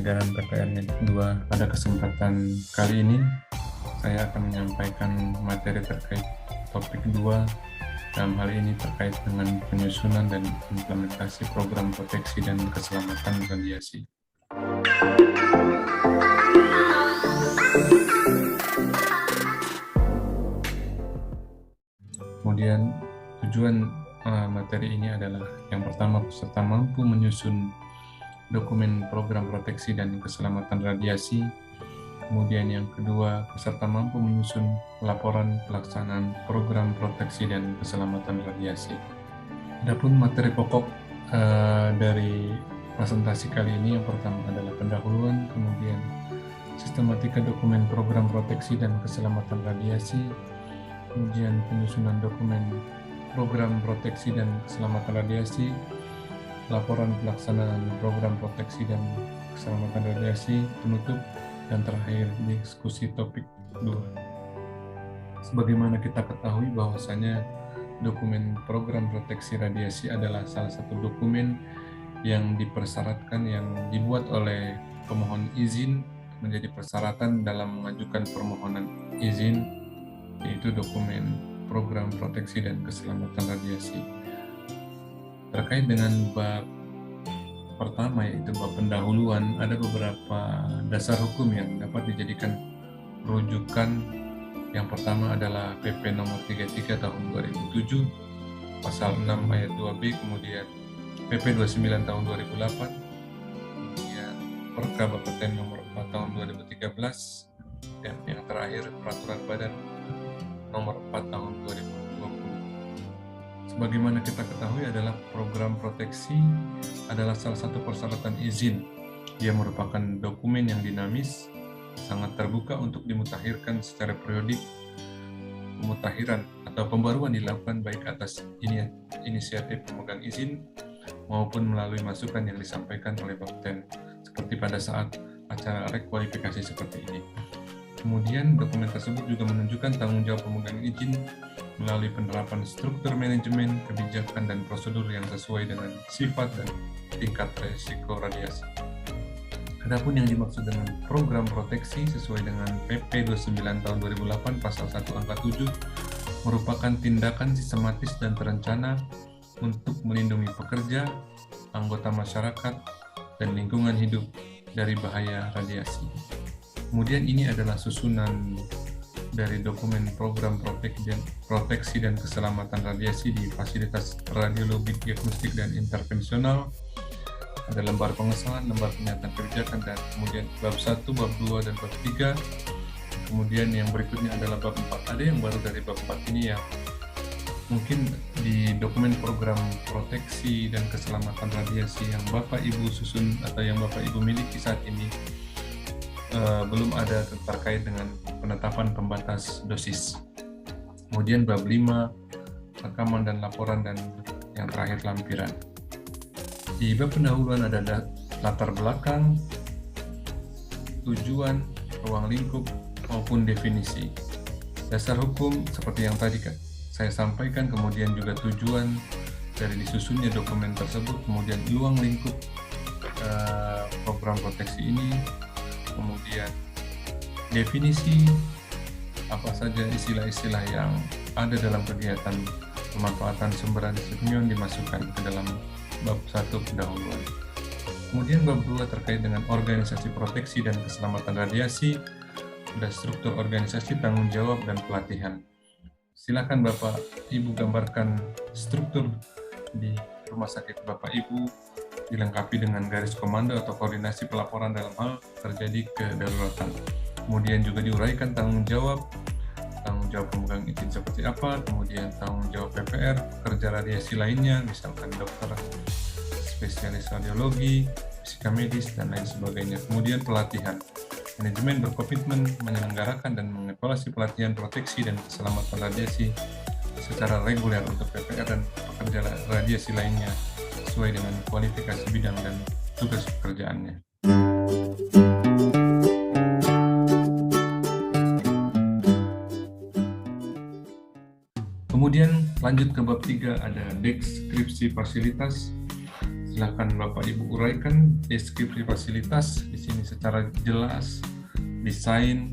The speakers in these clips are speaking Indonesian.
pembelajaran PPR 2. Pada kesempatan kali ini, saya akan menyampaikan materi terkait topik 2. Dalam hal ini terkait dengan penyusunan dan implementasi program proteksi dan keselamatan radiasi. Kemudian tujuan materi ini adalah yang pertama, peserta mampu menyusun dokumen program proteksi dan keselamatan radiasi. Kemudian yang kedua, peserta mampu menyusun laporan pelaksanaan program proteksi dan keselamatan radiasi. Adapun materi pokok dari presentasi kali ini, yang pertama adalah pendahuluan, kemudian sistematika dokumen program proteksi dan keselamatan radiasi, kemudian penyusunan dokumen program proteksi dan keselamatan radiasi, laporan pelaksanaan program proteksi dan keselamatan radiasi, penutup, dan terakhir diskusi topik 2. Sebagaimana kita ketahui bahwasanya dokumen program proteksi radiasi adalah salah satu dokumen yang dipersyaratkan, yang dibuat oleh pemohon izin menjadi persyaratan dalam mengajukan permohonan izin, yaitu dokumen program proteksi dan keselamatan radiasi. Terkait dengan bab pertama, yaitu bab pendahuluan, ada beberapa dasar hukum yang dapat dijadikan rujukan. Yang pertama adalah PP nomor 33 tahun 2007, pasal 6 ayat 2B, kemudian PP 29 tahun 2008, kemudian Perka Bapeten nomor 4 tahun 2013, dan yang terakhir Peraturan Badan nomor 4 tahun 2020. Sebagaimana kita ketahui adalah program proteksi adalah salah satu persyaratan izin. Dia merupakan dokumen yang dinamis, sangat terbuka untuk dimutakhirkan secara periodik. Pemutakhiran atau pembaruan dilakukan baik atas inisiatif pemegang izin maupun melalui masukan yang disampaikan oleh Bapeten, seperti pada saat acara rekualifikasi seperti ini. Kemudian dokumen tersebut juga menunjukkan tanggung jawab pemegang izin melalui penerapan struktur manajemen, kebijakan, dan prosedur yang sesuai dengan sifat dan tingkat risiko radiasi. Adapun yang dimaksud dengan program proteksi sesuai dengan PP 29 tahun 2008 pasal 1 angka 7 merupakan tindakan sistematis dan terencana untuk melindungi pekerja, anggota masyarakat, dan lingkungan hidup dari bahaya radiasi. Kemudian ini adalah susunan dari dokumen program proteksi dan keselamatan radiasi di fasilitas radiologi diagnostik dan intervensional. Ada lembar pengesahan, lembar pernyataan kebijakan, dan kemudian bab 1, bab 2, dan bab 3. Kemudian yang berikutnya adalah bab 4. Ada yang baru dari bab 4 ini yang mungkin di dokumen program proteksi dan keselamatan radiasi yang Bapak Ibu susun atau yang Bapak Ibu miliki saat ini belum ada terkait dengan penetapan pembatas dosis. Kemudian bab 5, rekaman dan laporan, dan yang terakhir lampiran. Di bab pendahuluan ada latar belakang, tujuan, ruang lingkup, maupun definisi. Dasar hukum seperti yang tadi saya sampaikan, kemudian juga tujuan dari disusunnya dokumen tersebut, kemudian ruang lingkup program proteksi ini, kemudian definisi apa saja istilah-istilah yang ada dalam kegiatan pemanfaatan sumber radiasi kimia dimasukkan ke dalam bab 1 pendahuluan. Kemudian bab 2 terkait dengan organisasi proteksi dan keselamatan radiasi, ada struktur organisasi, tanggung jawab, dan pelatihan. Silakan Bapak Ibu gambarkan struktur di rumah sakit Bapak Ibu, dilengkapi dengan garis komando atau koordinasi pelaporan dalam hal terjadi kedaruratan. Kemudian juga diuraikan tanggung jawab pemegang izin seperti apa, kemudian tanggung jawab PPR, pekerja radiasi lainnya, misalkan dokter, spesialis radiologi, fisika medis, dan lain sebagainya. Kemudian pelatihan. Manajemen berkomitmen menyelenggarakan dan mengevaluasi pelatihan proteksi dan keselamatan radiasi secara reguler untuk PPR dan pekerja radiasi lainnya sesuai dengan kualifikasi bidang dan tugas pekerjaannya. Kemudian lanjut ke bab 3, ada deskripsi fasilitas. Silakan Bapak Ibu uraikan deskripsi fasilitas di sini secara jelas, desain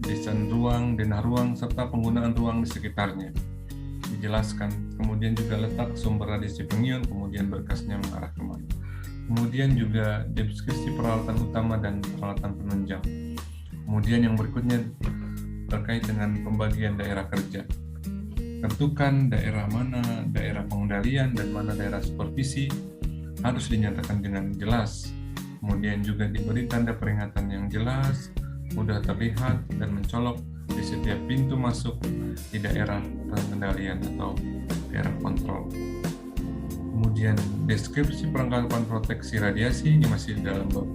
ruang, denah ruang, serta penggunaan ruang di sekitarnya. Dijelaskan, kemudian juga letak sumber radiasi pengion, kemudian berkasnya mengarah kemana. Kemudian juga deskripsi peralatan utama dan peralatan penunjang. Kemudian yang berikutnya terkait dengan pembagian daerah kerja. Tentukan daerah mana daerah pengendalian dan mana daerah supervisi harus dinyatakan dengan jelas. Kemudian juga diberi tanda peringatan yang jelas, mudah terlihat dan mencolok di setiap pintu masuk di daerah pengendalian atau daerah kontrol. Kemudian deskripsi perlengkapan proteksi radiasi ini masih dalam bab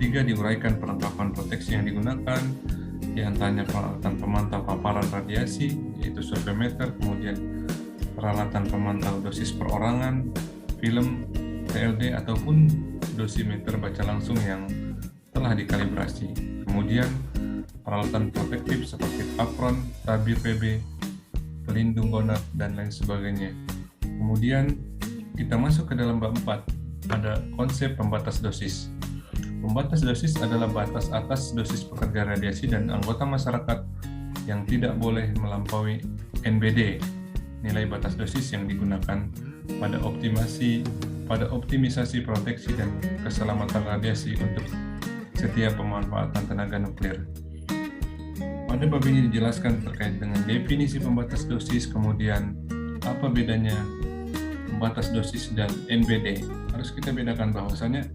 3, diuraikan perlengkapan proteksi yang digunakan, di antaranya peralatan pemantau paparan radiasi yaitu surveimeter, kemudian peralatan pemantau dosis perorangan, film, TLD ataupun dosimeter baca langsung yang telah dikalibrasi. Kemudian peralatan protektif seperti apron, tabir PB, pelindung gonad dan lain sebagainya. Kemudian kita masuk ke dalam bab 4, ada konsep pembatas dosis. Pembatas dosis adalah batas atas dosis pekerja radiasi dan anggota masyarakat yang tidak boleh melampaui NBD, nilai batas dosis yang digunakan pada optimisasi proteksi dan keselamatan radiasi untuk setiap pemanfaatan tenaga nuklir. Pada bab ini dijelaskan terkait dengan definisi pembatas dosis, kemudian apa bedanya pembatas dosis dan NBD. Harus kita bedakan bahwasanya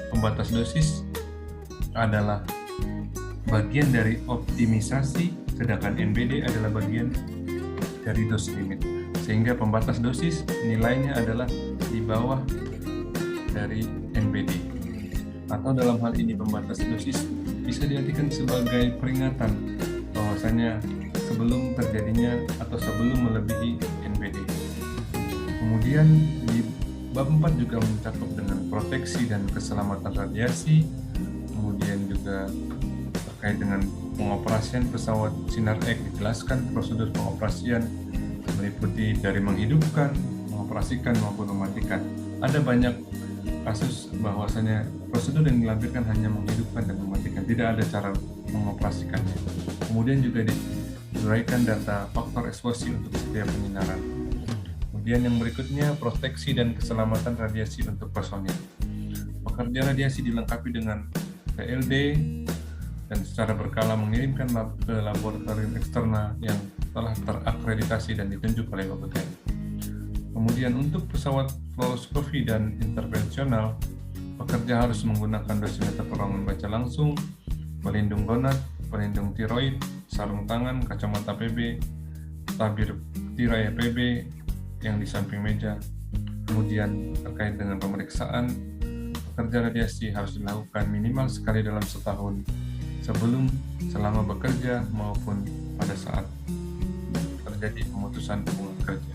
pembatas dosis adalah bagian dari optimisasi, sedangkan NBD adalah bagian dari dose limit. Sehingga pembatas dosis nilainya adalah di bawah dari NBD. Atau dalam hal ini pembatas dosis bisa diartikan sebagai peringatan bahwasanya sebelum terjadinya atau sebelum melebihi NBD. Kemudian di bab 4 juga mencakup dengan proteksi dan keselamatan radiasi, kemudian juga terkait dengan pengoperasian pesawat Sinar X, dijelaskan prosedur pengoperasian meliputi dari menghidupkan, mengoperasikan maupun mematikan. Ada banyak kasus bahwasanya prosedur yang dilampirkan hanya menghidupkan dan mematikan, tidak ada cara mengoperasikannya. Kemudian juga diuraikan data faktor eksposi untuk setiap penyinaran. Kemudian yang berikutnya proteksi dan keselamatan radiasi untuk personil. Pekerja radiasi dilengkapi dengan PLD dan secara berkala mengirimkan ke laboratorium eksternal yang telah terakreditasi dan ditunjuk oleh BPTN. Kemudian untuk pesawat fluoroskopi dan intervensional, pekerja harus menggunakan dosimeter perorangan baca langsung, pelindung gonad, pelindung tiroid, sarung tangan, kacamata PB, tabir tirai PB yang di samping meja. Kemudian terkait dengan pemeriksaan, pekerja radiasi harus dilakukan minimal sekali dalam setahun, sebelum, selama bekerja, maupun pada saat terjadi pemutusan hubungan kerja.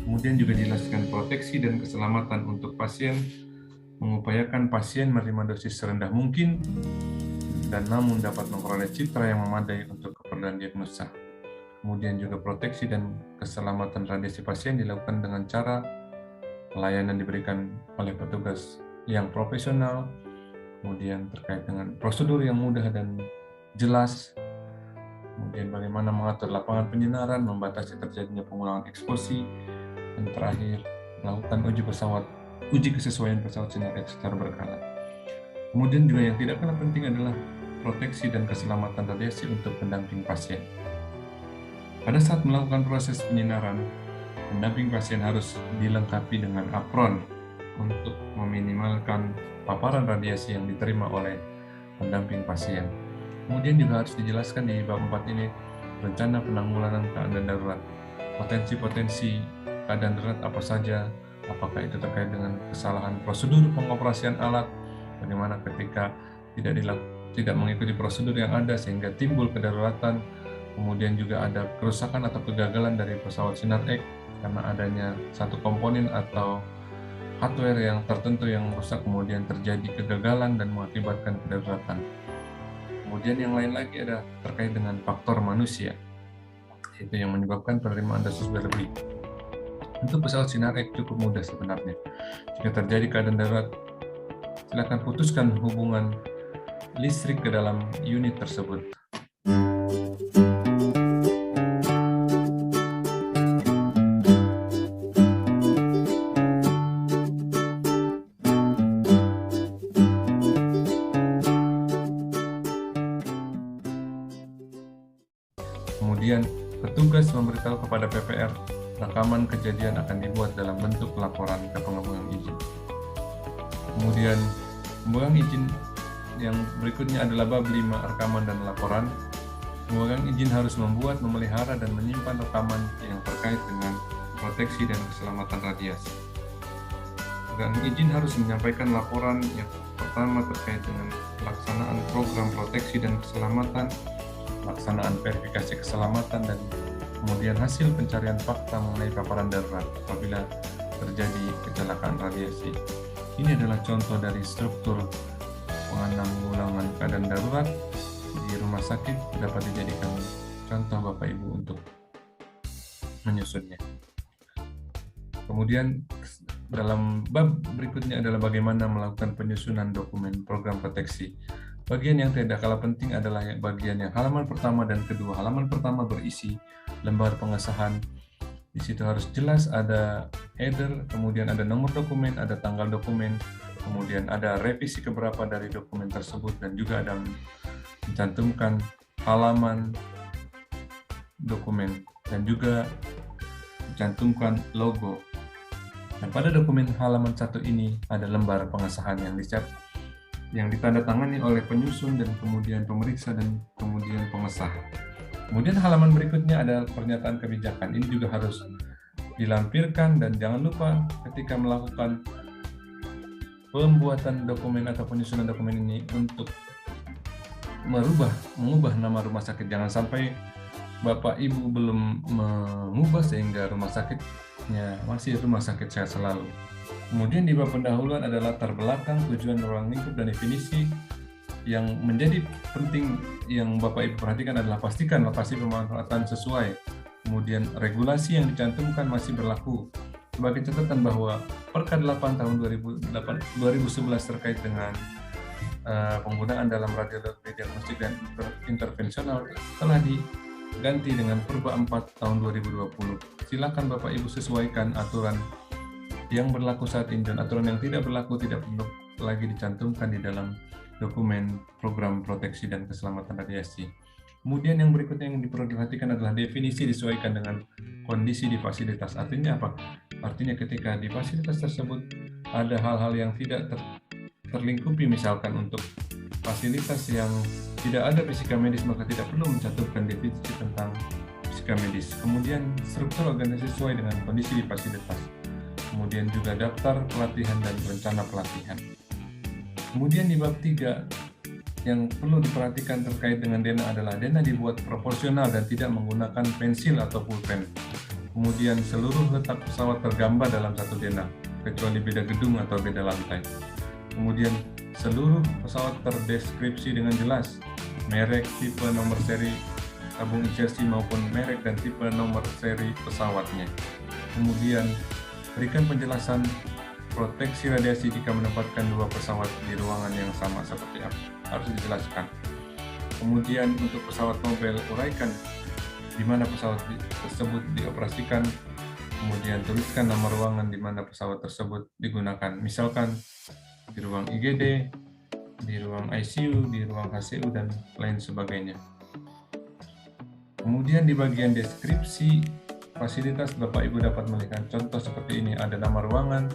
Kemudian juga dijelaskan proteksi dan keselamatan untuk pasien, mengupayakan pasien menerima dosis serendah mungkin, dan namun dapat memperoleh citra yang memadai untuk keperluan diagnosa. Kemudian juga proteksi dan keselamatan radiasi pasien dilakukan dengan cara pelayanan diberikan oleh petugas yang profesional, kemudian terkait dengan prosedur yang mudah dan jelas, kemudian bagaimana mengatur lapangan penyinaran, membatasi terjadinya pengulangan eksposi, dan terakhir melakukan uji kesesuaian pesawat Sinar X secara berkala. Kemudian juga yang tidak kalah penting adalah proteksi dan keselamatan radiasi untuk pendamping pasien. Pada saat melakukan proses penyinaran, pendamping pasien harus dilengkapi dengan apron untuk meminimalkan paparan radiasi yang diterima oleh pendamping pasien. Kemudian juga harus dijelaskan di bab 4 ini rencana penanggulangan keadaan darurat. Potensi-potensi keadaan darurat apa saja, apakah itu terkait dengan kesalahan prosedur pengoperasian alat, bagaimana ketika tidak mengikuti prosedur yang ada sehingga timbul kedaruratan, kemudian juga ada kerusakan atau kegagalan dari pesawat Sinar X karena adanya satu komponen atau hardware yang tertentu yang rusak, kemudian terjadi kegagalan dan mengakibatkan kedaruratan. Kemudian yang lain lagi ada terkait dengan faktor manusia, itu yang menyebabkan penerimaan dosis berlebih. Untuk pesawat Sinar X cukup mudah sebenarnya. Jika terjadi keadaan darurat, silakan putuskan hubungan listrik ke dalam unit tersebut. Kemudian, petugas memberitahu kepada PPR rekaman kejadian akan dibuat dalam bentuk laporan ke pemegang izin. Kemudian, pemegang izin yang berikutnya adalah bab 5, rekaman dan laporan. Pemegang izin harus membuat, memelihara, dan menyimpan rekaman yang terkait dengan proteksi dan keselamatan radiasi. Pemegang izin harus menyampaikan laporan yang pertama terkait dengan pelaksanaan program proteksi dan keselamatan, pelaksanaan verifikasi keselamatan, dan kemudian hasil pencarian fakta mengenai paparan darurat apabila terjadi kecelakaan radiasi. Ini adalah contoh dari struktur penanggulangan keadaan darurat di rumah sakit, dapat dijadikan contoh Bapak Ibu untuk menyusunnya. Kemudian dalam bab berikutnya adalah bagaimana melakukan penyusunan dokumen program proteksi. Bagian yang tidak kalah penting adalah bagian yang halaman pertama dan kedua. Halaman pertama berisi lembar pengesahan. Di situ harus jelas ada header, kemudian ada nomor dokumen, ada tanggal dokumen, kemudian ada revisi keberapa dari dokumen tersebut, dan juga ada mencantumkan halaman dokumen dan juga mencantumkan logo. Dan pada dokumen halaman 1 ini ada lembar pengesahan yang ditandatangani oleh penyusun dan kemudian pemeriksa dan kemudian pengesah. Kemudian halaman berikutnya ada pernyataan kebijakan. Ini juga harus dilampirkan, dan jangan lupa ketika melakukan pembuatan dokumen atau penyusunan dokumen ini untuk mengubah nama rumah sakit. Jangan sampai Bapak Ibu belum mengubah sehingga rumah sakitnya masih rumah sakit Sehat Selalu. Kemudian di bab pendahuluan ada latar belakang, tujuan, ruang lingkup, dan definisi. Yang menjadi penting yang Bapak Ibu perhatikan adalah pastikan lokasi pemanfaatan sesuai. Kemudian regulasi yang dicantumkan masih berlaku. Sebagai catatan bahwa Perka 8 tahun 2011 terkait dengan penggunaan dalam radiologi diagnostik dan intervensional telah diganti dengan Perba 4 tahun 2020. Silakan Bapak Ibu sesuaikan aturan yang berlaku saat ini, dan aturan yang tidak berlaku tidak perlu lagi dicantumkan di dalam dokumen program proteksi dan keselamatan radiasi. Kemudian yang berikutnya yang perlu diperhatikan adalah definisi disesuaikan dengan kondisi di fasilitas. Artinya apa? Artinya ketika di fasilitas tersebut ada hal-hal yang tidak terlingkupi, misalkan untuk fasilitas yang tidak ada fisika medis, maka tidak perlu mencantumkan definisi tentang fisika medis. Kemudian struktur organisasi sesuai dengan kondisi di fasilitas. Kemudian juga daftar pelatihan dan rencana pelatihan. Kemudian di bab 3 yang perlu diperhatikan terkait dengan dena adalah dena dibuat proporsional dan tidak menggunakan pensil atau pulpen. Kemudian seluruh letak pesawat tergambar dalam satu dena, kecuali beda gedung atau beda lantai. Kemudian seluruh pesawat terdeskripsi dengan jelas, merek, tipe, nomor seri tabung insersi maupun merek dan tipe nomor seri pesawatnya. Kemudian berikan penjelasan proteksi radiasi jika menempatkan dua pesawat di ruangan yang sama seperti apa, harus dijelaskan. Kemudian untuk pesawat mobile, uraikan di mana pesawat tersebut dioperasikan, kemudian tuliskan nama ruangan di mana pesawat tersebut digunakan, misalkan di ruang IGD, di ruang ICU, di ruang HCU, dan lain sebagainya. Kemudian di bagian deskripsi fasilitas, Bapak Ibu dapat melihat contoh seperti ini. Ada nama ruangan,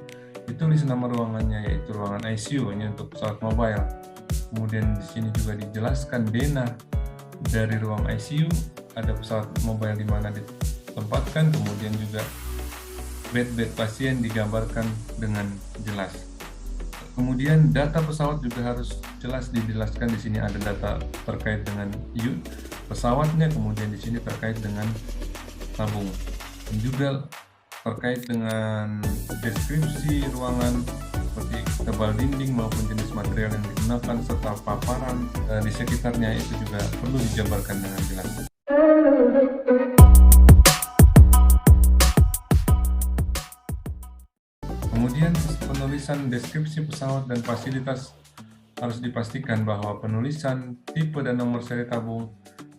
ditulis nama ruangannya yaitu ruangan ICU, ini untuk pesawat mobile. Kemudian di sini juga dijelaskan dena dari ruang ICU, ada pesawat mobile di mana ditempatkan, kemudian juga bed pasien digambarkan dengan jelas. Kemudian data pesawat juga harus jelas dijelaskan. Di sini ada data terkait dengan pesawatnya, kemudian di sini terkait dengan tabung, dan juga terkait dengan deskripsi ruangan seperti tebal dinding maupun jenis material yang digunakan serta paparan di sekitarnya, itu juga perlu dijabarkan dengan jelas. penulisan deskripsi pesawat dan fasilitas harus dipastikan bahwa penulisan tipe dan nomor seri tabung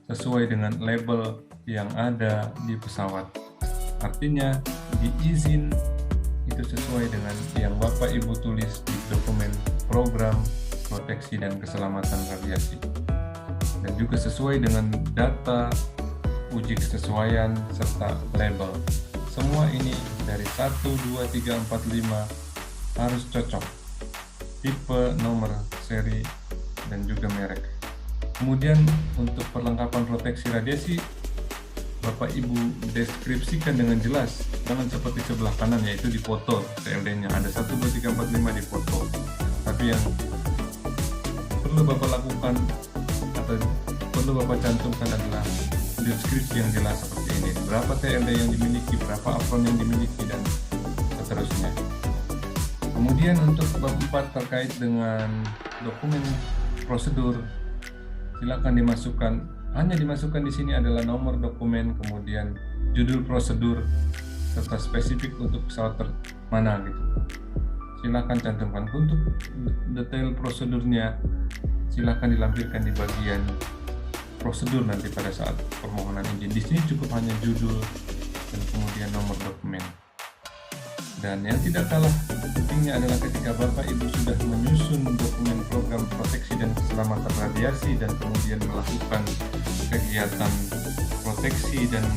sesuai dengan label yang ada di pesawat. Artinya, di izin itu sesuai dengan yang Bapak Ibu tulis di dokumen program proteksi dan keselamatan radiasi. Dan juga sesuai dengan data uji kesesuaian serta label. Semua ini dari 1, 2, 3, 4, 5 harus cocok. Tipe, nomor, seri, dan juga merek. Kemudian untuk perlengkapan proteksi radiasi, Bapak Ibu deskripsikan dengan jelas, jangan seperti sebelah kanan yaitu di foto TLD-nya ada 1, 2, 3, 4, 5 di foto. Tapi yang perlu Bapak lakukan atau perlu Bapak cantumkan adalah deskripsi yang jelas seperti ini. Berapa TLD yang dimiliki, berapa apron yang dimiliki, dan seterusnya. Kemudian untuk bab 4 terkait dengan dokumen prosedur, silakan dimasukkan. Hanya dimasukkan di sini adalah nomor dokumen, kemudian judul prosedur, serta spesifik untuk pesawat mana gitu. Silakan cantumkan. Untuk detail prosedurnya, silakan dilampirkan di bagian prosedur nanti pada saat permohonan izin. Di sini cukup hanya judul dan kemudian nomor dokumen. Dan yang tidak kalah pentingnya adalah ketika Bapak Ibu sudah menyusun dokumen program proteksi dan keselamatan radiasi dan kemudian melakukan kegiatan proteksi dan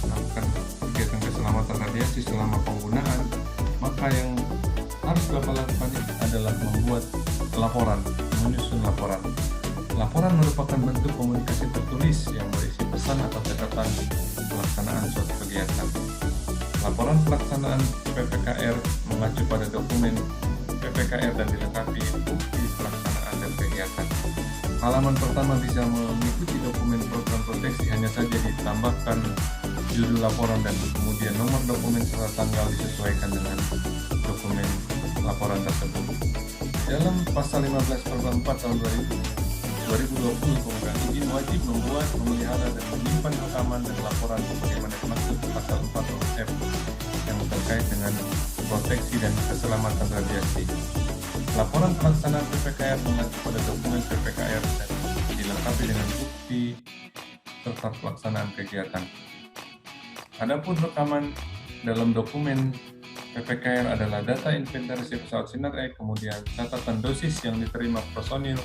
melakukan kegiatan keselamatan radiasi selama penggunaan, maka yang harus Bapak lakukan adalah membuat laporan, menyusun laporan. Laporan merupakan bentuk komunikasi tertulis yang berisi pesan atau catatan pelaksanaan suatu kegiatan. Laporan pelaksanaan PPKR mengacu pada dokumen PPKR dan dilengkapi bukti pelaksanaan dan kegiatan. Halaman pertama bisa mengikuti dokumen program proteksi, hanya saja ditambahkan judul laporan dan kemudian nomor dokumen serta tanggal disesuaikan dengan dokumen laporan tersebut. Dalam pasal 15/4 tahun 2020 pembukaan izin wajib membuat, memelihara, dan menyimpan rekaman dan laporan sebagaimana dimaksud pasal 4 F yang terkait dengan proteksi dan keselamatan radiasi. Laporan pelaksanaan PPKR mengacu pada dokumen PPKR dan dilengkapi dengan bukti serta pelaksanaan kegiatan. Adapun rekaman dalam dokumen PPKR adalah data inventarisasi pesawat Sinar X, kemudian catatan dosis yang diterima personil,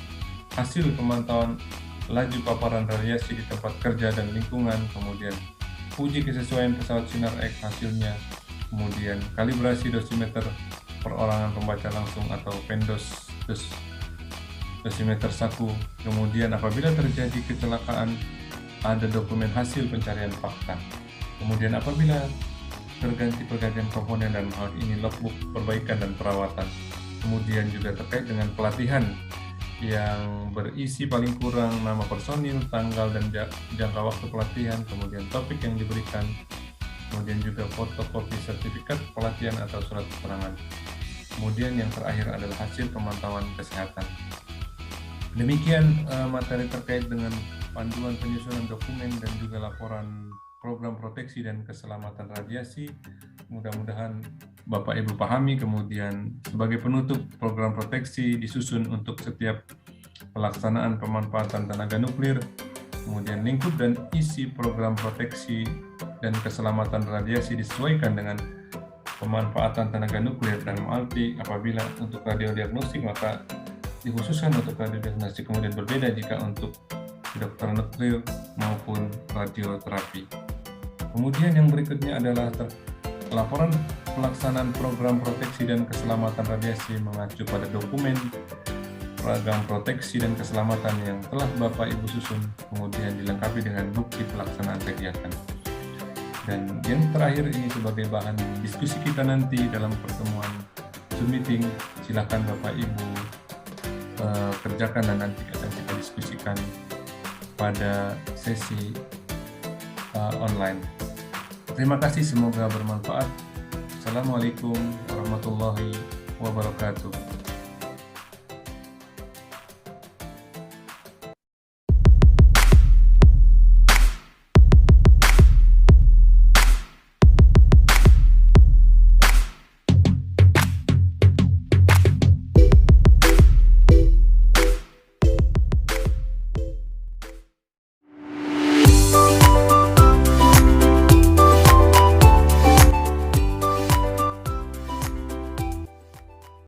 hasil pemantauan laju paparan radiasi di tempat kerja dan lingkungan, kemudian uji kesesuaian pesawat Sinar X hasilnya, kemudian kalibrasi dosimeter perorangan pembaca langsung atau PENDOS dosimeter saku, kemudian apabila terjadi kecelakaan ada dokumen hasil pencarian fakta, kemudian apabila terganti pergantian komponen dan hal ini logbook perbaikan dan perawatan, kemudian juga terkait dengan pelatihan yang berisi paling kurang nama personil, tanggal dan jangka waktu pelatihan, kemudian topik yang diberikan, kemudian juga fotokopi sertifikat pelatihan atau surat keterangan. Kemudian yang terakhir adalah hasil pemantauan kesehatan. Demikian materi terkait dengan panduan penyusunan dokumen dan juga laporan program proteksi dan keselamatan radiasi. Mudah-mudahan Bapak Ibu pahami. Kemudian sebagai penutup, program proteksi disusun untuk setiap pelaksanaan pemanfaatan tenaga nuklir. Kemudian lingkup dan isi program proteksi dan keselamatan radiasi disesuaikan dengan pemanfaatan tenaga nuklir, dan arti apabila untuk radiodiagnostik maka dikhususkan untuk radiodiagnostik, kemudian berbeda jika untuk kedokteran nuklir maupun radioterapi. Kemudian yang berikutnya adalah laporan pelaksanaan program proteksi dan keselamatan radiasi mengacu pada dokumen program proteksi dan keselamatan yang telah Bapak Ibu susun, kemudian dilengkapi dengan bukti pelaksanaan kegiatan. Dan yang terakhir ini sebagai bahan diskusi kita nanti dalam pertemuan Zoom meeting, silakan Bapak Ibu kerjakan dan nanti akan kita diskusikan pada sesi online. Terima kasih, semoga bermanfaat. Assalamualaikum warahmatullahi wabarakatuh.